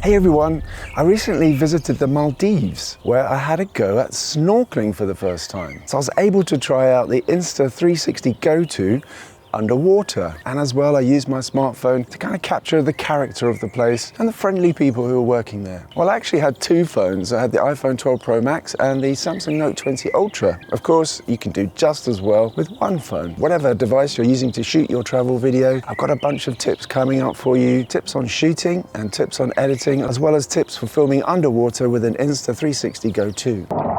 Hey everyone, I recently visited the Maldives where I had a go at snorkeling for the first time. So I was able to try out the Insta360 GO underwater, and as well I used my smartphone to kind of capture the character of the place and the friendly people who were working there. Well, I actually had two phones. I had the iPhone 12 Pro Max and the Samsung Note 20 Ultra. Of course, you can do just as well with one phone. Whatever device you're using to shoot your travel video, I've got a bunch of tips coming up for you. Tips on shooting and tips on editing, as well as tips for filming underwater with an Insta360 GO.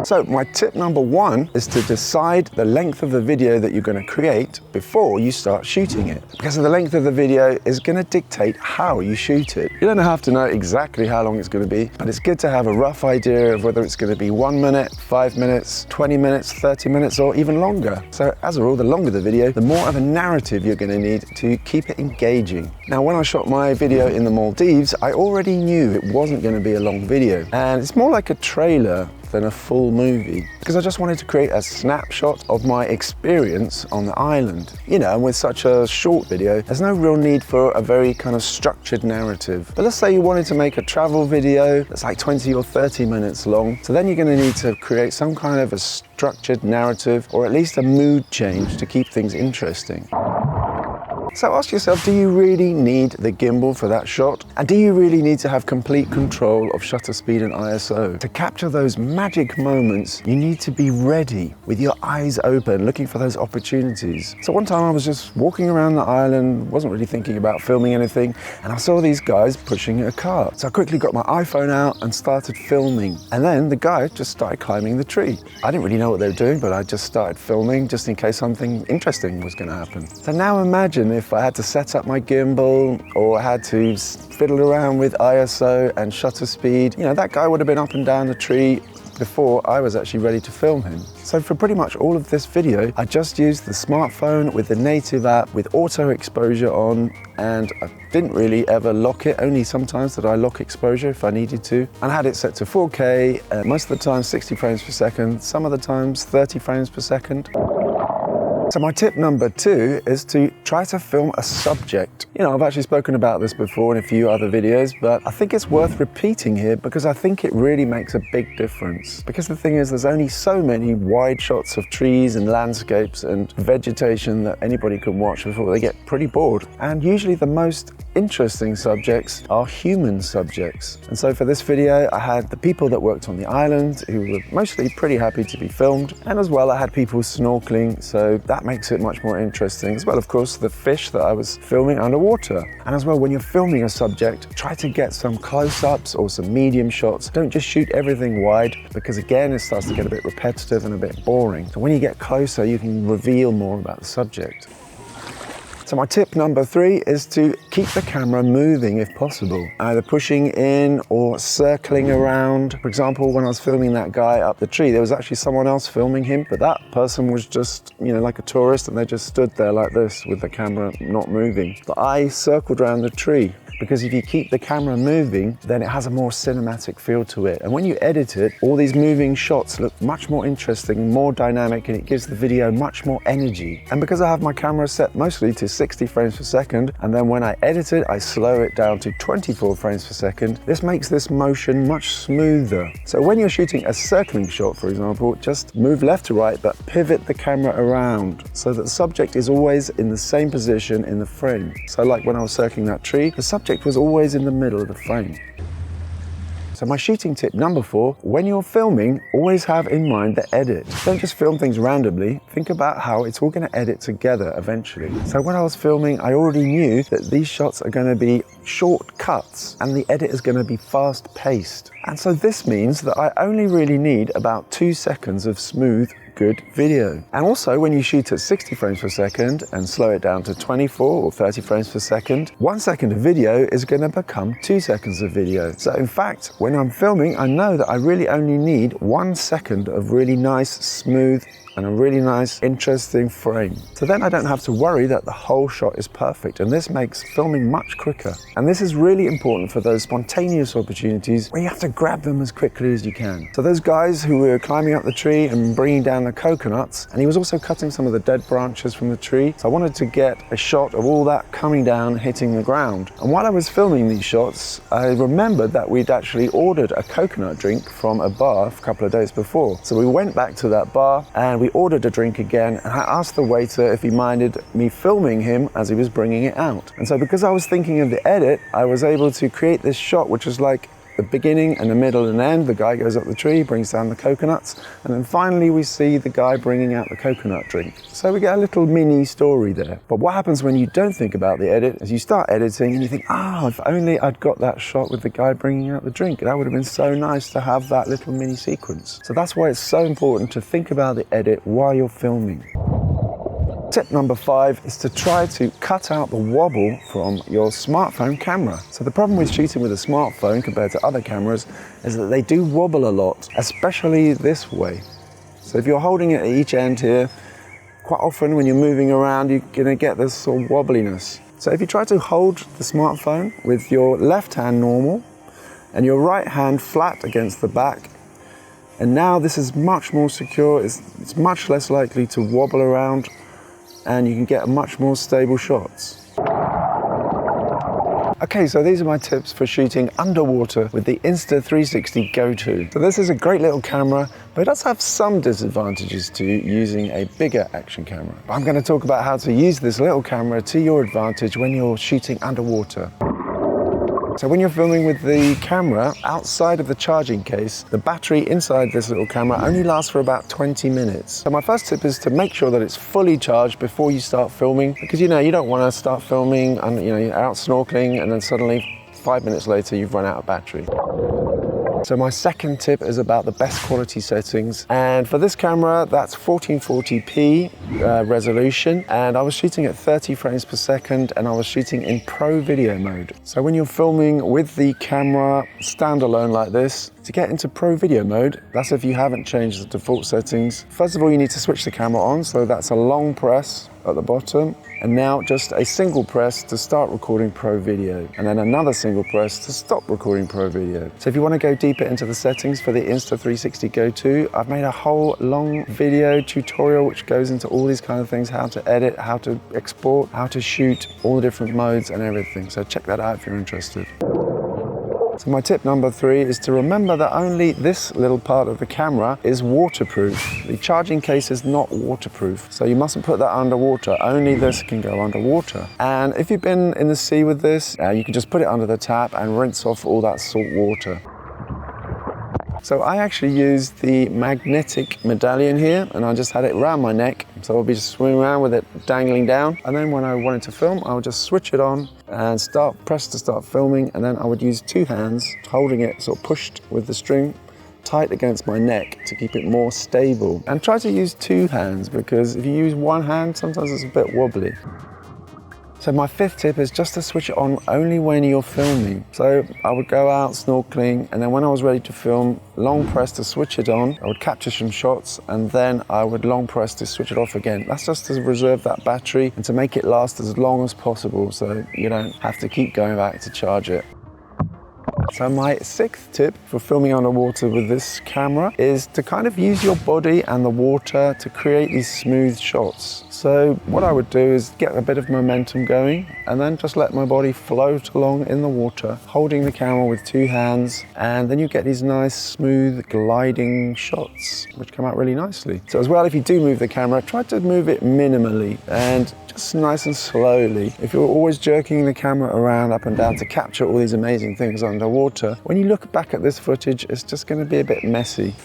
So my tip number one is to decide the length of the video that you're going to create before you start shooting it. Because the length of the video is going to dictate how you shoot it. You don't have to know exactly how long it's going to be, but it's good to have a rough idea of whether it's going to be 1 minute, 5 minutes, 20 minutes, 30 minutes, or even longer. So as a rule, the longer the video, the more of a narrative you're going to need to keep it engaging. Now, when I shot my video in the Maldives, I already knew it wasn't going to be a long video. And it's more like a trailer than a full movie, because I just wanted to create a snapshot of my experience on the island. You know, and with such a short video, there's no real need for a very kind of structured narrative. But let's say you wanted to make a travel video that's like 20 or 30 minutes long, so then you're going to need to create some kind of a structured narrative, or at least a mood change to keep things interesting. So ask yourself, do you really need the gimbal for that shot? And do you really need to have complete control of shutter speed and ISO? To capture those magic moments, you need to be ready with your eyes open, looking for those opportunities. So one time I was just walking around the island, wasn't really thinking about filming anything, and I saw these guys pushing a cart. So I quickly got my iPhone out and started filming. And then the guy just started climbing the tree. I didn't really know what they were doing, but I just started filming just in case something interesting was going to happen. So now imagine if I had to set up my gimbal, or I had to fiddle around with ISO and shutter speed. You know, that guy would have been up and down the tree before I was actually ready to film him. So for pretty much all of this video, I just used the smartphone with the native app with auto exposure on, and I didn't really ever lock it. Only sometimes did I lock exposure if I needed to. And I had it set to 4K, most of the time 60 frames per second, some of the times 30 frames per second. So my tip number two is to try to film a subject. You know, I've actually spoken about this before in a few other videos, but I think it's worth repeating here because I think it really makes a big difference. Because the thing is, there's only so many wide shots of trees and landscapes and vegetation that anybody can watch before they get pretty bored. And usually the most interesting subjects are human subjects. And so for this video, I had the people that worked on the island who were mostly pretty happy to be filmed. And as well, I had people snorkeling, so that makes it much more interesting. As well, of course, the fish that I was filming underwater. And as well, when you're filming a subject, try to get some close-ups or some medium shots. Don't just shoot everything wide, because again, it starts to get a bit repetitive and a bit boring. So when you get closer, you can reveal more about the subject. So my tip number three is to keep the camera moving if possible, either pushing in or circling around. For example, when I was filming that guy up the tree, there was actually someone else filming him, but that person was just, you know, like a tourist, and they just stood there like this with the camera not moving. But I circled around the tree, because if you keep the camera moving, then it has a more cinematic feel to it. And when you edit it, all these moving shots look much more interesting, more dynamic, and it gives the video much more energy. And because I have my camera set mostly to 60 frames per second, and then when I edit it, I slow it down to 24 frames per second. This makes this motion much smoother. So when you're shooting a circling shot, for example, just move left to right, but pivot the camera around so that the subject is always in the same position in the frame. So like when I was circling that tree, the subject was always in the middle of the frame. So my shooting tip number 4, when you're filming, always have in mind the edit. Don't just film things randomly, think about how it's all going to edit together eventually. So when I was filming, I already knew that these shots are going to be short cuts and the edit is going to be fast paced. And so this means that I only really need about 2 seconds of smooth, good video. And also when you shoot at 60 frames per second and slow it down to 24 or 30 frames per second, 1 second of video is going to become 2 seconds of video. So in fact, when I'm filming, I know that I really only need 1 second of really nice, smooth, and a really nice, interesting frame. So then I don't have to worry that the whole shot is perfect, and this makes filming much quicker. And this is really important for those spontaneous opportunities where you have to grab them as quickly as you can. So those guys who were climbing up the tree and bringing down the coconuts, and he was also cutting some of the dead branches from the tree. So I wanted to get a shot of all that coming down, hitting the ground. And while I was filming these shots, I remembered that we'd actually ordered a coconut drink from a bar a couple of days before. So we went back to that bar and we ordered a drink again, and I asked the waiter if he minded me filming him as he was bringing it out. And so because I was thinking of the edit, I was able to create this shot which was like the beginning and the middle and end. The guy goes up the tree, brings down the coconuts, and then finally we see the guy bringing out the coconut drink. So we get a little mini story there. But what happens when you don't think about the edit is you start editing and you think, if only I'd got that shot with the guy bringing out the drink. That would have been so nice to have that little mini sequence. So that's why it's so important to think about the edit while you're filming. Tip number 5 is to try to cut out the wobble from your smartphone camera. So the problem with shooting with a smartphone compared to other cameras is that they do wobble a lot, especially this way. So if you're holding it at each end here, quite often when you're moving around, you're going to get this sort of wobbliness. So if you try to hold the smartphone with your left hand normal and your right hand flat against the back, and now this is much more secure, it's much less likely to wobble around, and you can get much more stable shots. Okay, so these are my tips for shooting underwater with the Insta360 GO. So this is a great little camera, but it does have some disadvantages to using a bigger action camera. But I'm going to talk about how to use this little camera to your advantage when you're shooting underwater. So when you're filming with the camera outside of the charging case, the battery inside this little camera only lasts for about 20 minutes. So my first tip is to make sure that it's fully charged before you start filming, because you don't want to start filming and you're out snorkeling and then suddenly 5 minutes later you've run out of battery. So my second tip is about the best quality settings, and for this camera that's 1440p resolution, and I was shooting at 30 frames per second and I was shooting in pro video mode. So when you're filming with the camera standalone like this, to get into pro video mode, that's if you haven't changed the default settings. First of all, you need to switch the camera on, so that's a long press at the bottom, and now just a single press to start recording pro video, and then another single press to stop recording pro video. So if you want to go deeper into the settings for the Insta360 GO, I've made a whole long video tutorial which goes into all these kind of things, how to edit, how to export, how to shoot, all the different modes and everything. So check that out if you're interested. So my tip number 3 is to remember that only this little part of the camera is waterproof. The charging case is not waterproof, so you mustn't put that underwater. Only this can go underwater. And if you've been in the sea with this, you can just put it under the tap and rinse off all that salt water. So I actually used the magnetic medallion here, and I just had it around my neck. So I'll be just swimming around with it dangling down. And then when I wanted to film, I would just switch it on and press to start filming. And then I would use 2 hands, holding it sort of pushed with the string tight against my neck to keep it more stable. And try to use 2 hands, because if you use 1 hand, sometimes it's a bit wobbly. So my 5th tip is just to switch it on only when you're filming. So I would go out snorkeling, and then when I was ready to film, long press to switch it on. I would capture some shots, and then I would long press to switch it off again. That's just to reserve that battery and to make it last as long as possible, so you don't have to keep going back to charge it. So my sixth tip for filming underwater with this camera is to kind of use your body and the water to create these smooth shots. So what I would do is get a bit of momentum going and then just let my body float along in the water, holding the camera with two hands, and then you get these nice smooth gliding shots which come out really nicely. So as well, if you do move the camera, try to move it minimally and just nice and slowly. If you're always jerking the camera around up and down to capture all these amazing things underwater, when you look back at this footage, it's just going to be a bit messy.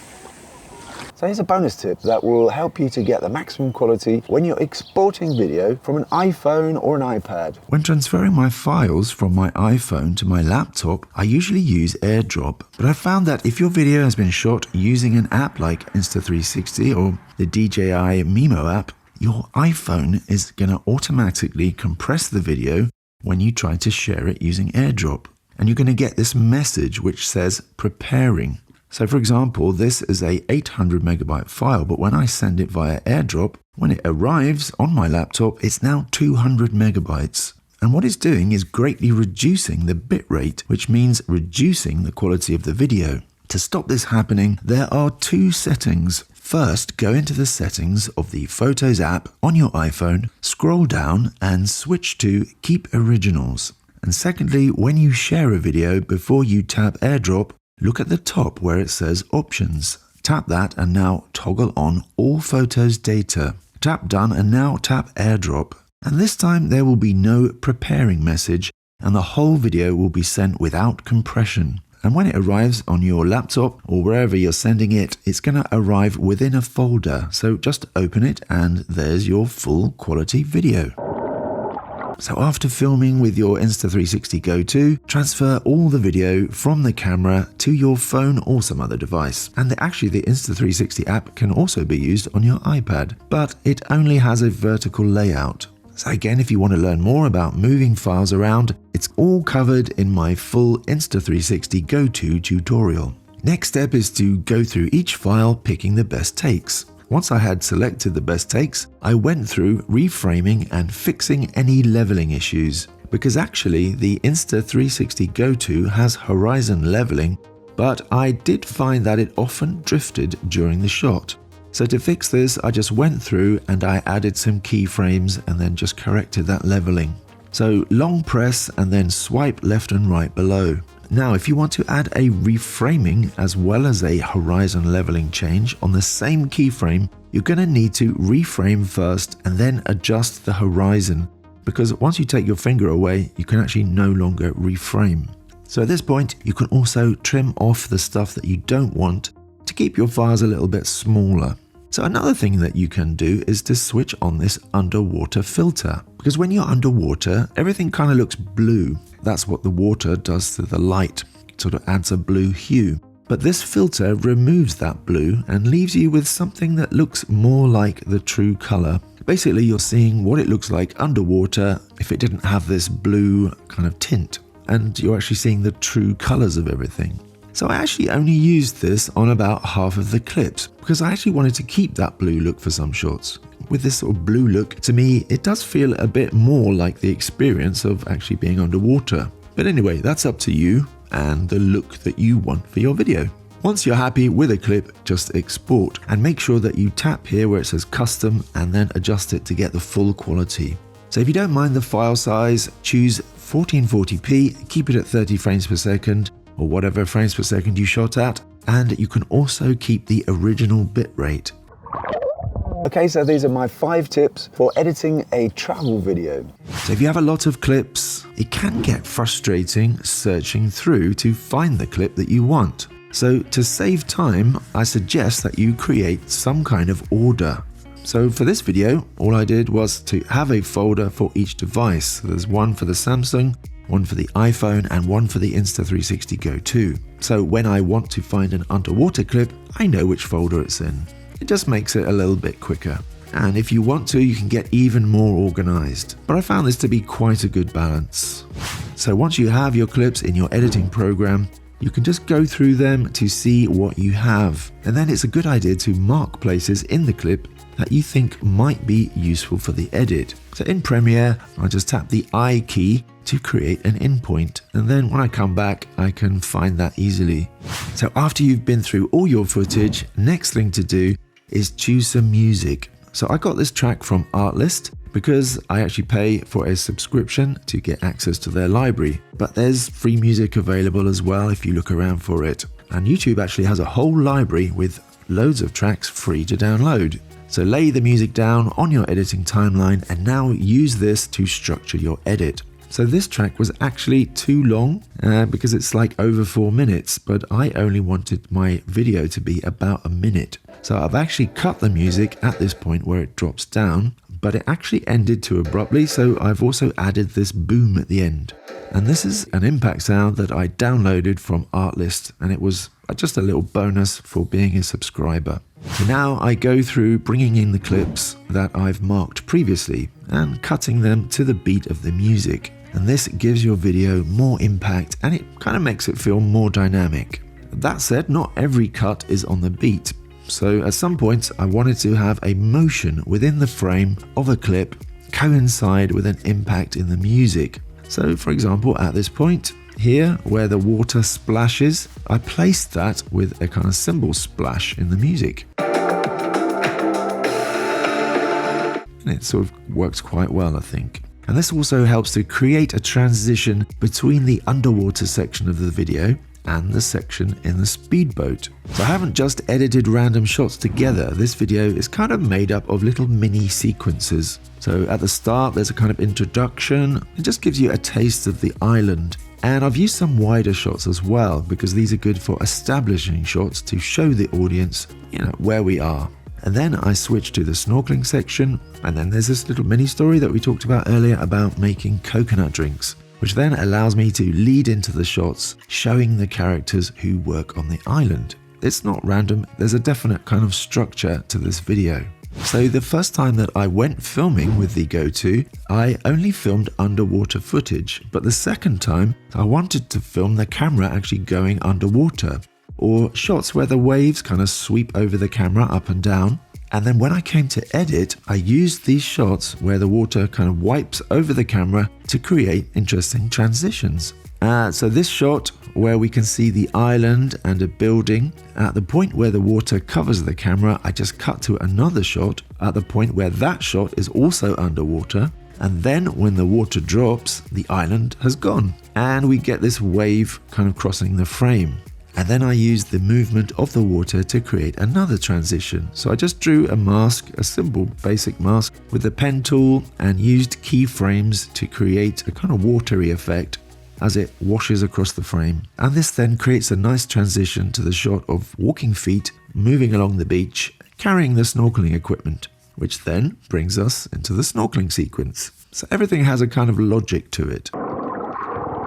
So here's a bonus tip that will help you to get the maximum quality when you're exporting video from an iPhone or an iPad. When transferring my files from my iPhone to my laptop, I usually use AirDrop, but I found that if your video has been shot using an app like Insta360 or the DJI Mimo app, your iPhone is going to automatically compress the video when you try to share it using AirDrop. And you're going to get this message which says preparing. So for example, this is a 800 megabyte file, but when I send it via AirDrop, when it arrives on my laptop, it's now 200 megabytes. And what it's doing is greatly reducing the bitrate, which means reducing the quality of the video. To stop this happening, there are two settings. First, go into the settings of the Photos app on your iPhone, scroll down and switch to Keep Originals. And secondly, when you share a video, before you tap AirDrop, look at the top where it says Options. Tap that and now toggle on All Photos Data. Tap Done and now tap AirDrop. And this time there will be no preparing message and the whole video will be sent without compression. And when it arrives on your laptop or wherever you're sending it, it's going to arrive within a folder. So just open it and there's your full quality video. So after filming with your Insta360 GO, transfer all the video from the camera to your phone or some other device. And actually the Insta360 app can also be used on your iPad, but it only has a vertical layout. So again, if you want to learn more about moving files around, it's all covered in my full Insta360 GO tutorial. Next step is to go through each file, picking the best takes. Once I had selected the best takes, I went through reframing and fixing any leveling issues. Because actually the Insta360 GO has horizon leveling, but I did find that it often drifted during the shot. So to fix this, I just went through and I added some keyframes and then just corrected that leveling. So long press and then swipe left and right below. Now, if you want to add a reframing as well as a horizon leveling change on the same keyframe, you're going to need to reframe first and then adjust the horizon, because once you take your finger away, you can actually no longer reframe. So at this point, you can also trim off the stuff that you don't want to keep your files a little bit smaller. So another thing that you can do is to switch on this underwater filter, because when you're underwater, everything kind of looks blue. That's what the water does to the light. It sort of adds a blue hue. But this filter removes that blue and leaves you with something that looks more like the true color. Basically, you're seeing what it looks like underwater if it didn't have this blue kind of tint, and you're actually seeing the true colors of everything. So I actually only used this on about half of the clips because I actually wanted to keep that blue look for some shots. With this sort of blue look, to me, it does feel a bit more like the experience of actually being underwater. But anyway, that's up to you and the look that you want for your video. Once you're happy with a clip, just export and make sure that you tap here where it says custom and then adjust it to get the full quality. So if you don't mind the file size, choose 1440p, keep it at 30 frames per second or whatever frames per second you shot at, and you can also keep the original bitrate. Okay, so these are my 5 tips for editing a travel video. So if you have a lot of clips, it can get frustrating searching through to find the clip that you want. So to save time, I suggest that you create some kind of order. So for this video, all I did was to have a folder for each device. There's one for the Samsung, one for the iPhone, and one for the Insta360 GO. So when I want to find an underwater clip, I know which folder it's in. It just makes it a little bit quicker. And if you want to, you can get even more organized. But I found this to be quite a good balance. So once you have your clips in your editing program, you can just go through them to see what you have. And then it's a good idea to mark places in the clip that you think might be useful for the edit. So in Premiere, I just tap the I key to create an in point. And then when I come back, I can find that easily. So after you've been through all your footage, next thing to do is choose some music. So I got this track from Artlist because I actually pay for a subscription to get access to their library. But there's free music available as well if you look around for it. And YouTube actually has a whole library with loads of tracks free to download. So lay the music down on your editing timeline and now use this to structure your edit. So this track was actually too long because it's like over 4 minutes, but I only wanted my video to be about a minute. So I've actually cut the music at this point where it drops down, but it actually ended too abruptly, so I've also added this boom at the end. And this is an impact sound that I downloaded from Artlist, and it was just a little bonus for being a subscriber. So now I go through bringing in the clips that I've marked previously and cutting them to the beat of the music. And this gives your video more impact and it kind of makes it feel more dynamic. That said, not every cut is on the beat. So at some points I wanted to have a motion within the frame of a clip coincide with an impact in the music. So for example, at this point here where the water splashes, I placed that with a kind of cymbal splash in the music. And it sort of works quite well, I think. And this also helps to create a transition between the underwater section of the video and the section in the speedboat. So I haven't just edited random shots together. This video is kind of made up of little mini sequences. So at the start, there's a kind of introduction. It just gives you a taste of the island. And I've used some wider shots as well because these are good for establishing shots to show the audience, where we are. And then I switch to the snorkeling section. And then there's this little mini story that we talked about earlier about making coconut drinks, which then allows me to lead into the shots, showing the characters who work on the island. It's not random, there's a definite kind of structure to this video. So the first time that I went filming with the Go2, I only filmed underwater footage, but the second time I wanted to film the camera actually going underwater, or shots where the waves kind of sweep over the camera up and down. And then when I came to edit, I used these shots where the water kind of wipes over the camera to create interesting transitions. So this shot where we can see the island and a building, at the point where the water covers the camera, I just cut to another shot at the point where that shot is also underwater. And then when the water drops, the island has gone. And we get this wave kind of crossing the frame. And then I used the movement of the water to create another transition. So I just drew a mask, a simple basic mask with the pen tool and used keyframes to create a kind of watery effect as it washes across the frame. And this then creates a nice transition to the shot of walking feet moving along the beach, carrying the snorkeling equipment, which then brings us into the snorkeling sequence. So everything has a kind of logic to it.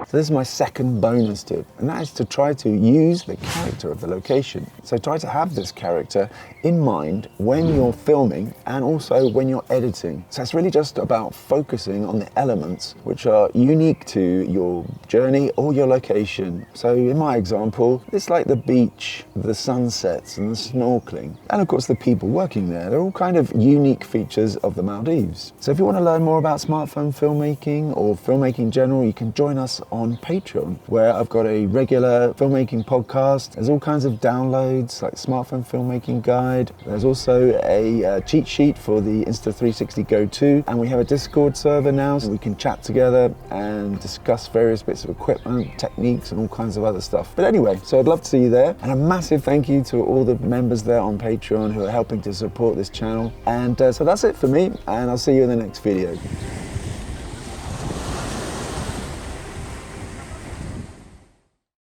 So this is my second bonus tip, and that is to try to use the character of the location. So try to have this character in mind when you're filming and also when you're editing. So it's really just about focusing on the elements which are unique to your journey or your location. So in my example, it's like the beach, the sunsets and the snorkeling, and of course the people working there. They're all kind of unique features of the Maldives. So if you want to learn more about smartphone filmmaking or filmmaking in general, you can join us on Patreon, where I've got a regular filmmaking podcast. There's all kinds of downloads like smartphone filmmaking guide. There's also a cheat sheet for the Insta360 GO 2, and we have a Discord server now so we can chat together and discuss various bits of equipment, techniques and all kinds of other stuff. But anyway, so I'd love to see you there, and a massive thank you to all the members there on Patreon who are helping to support this channel. And so that's it for me, and I'll see you in the next video.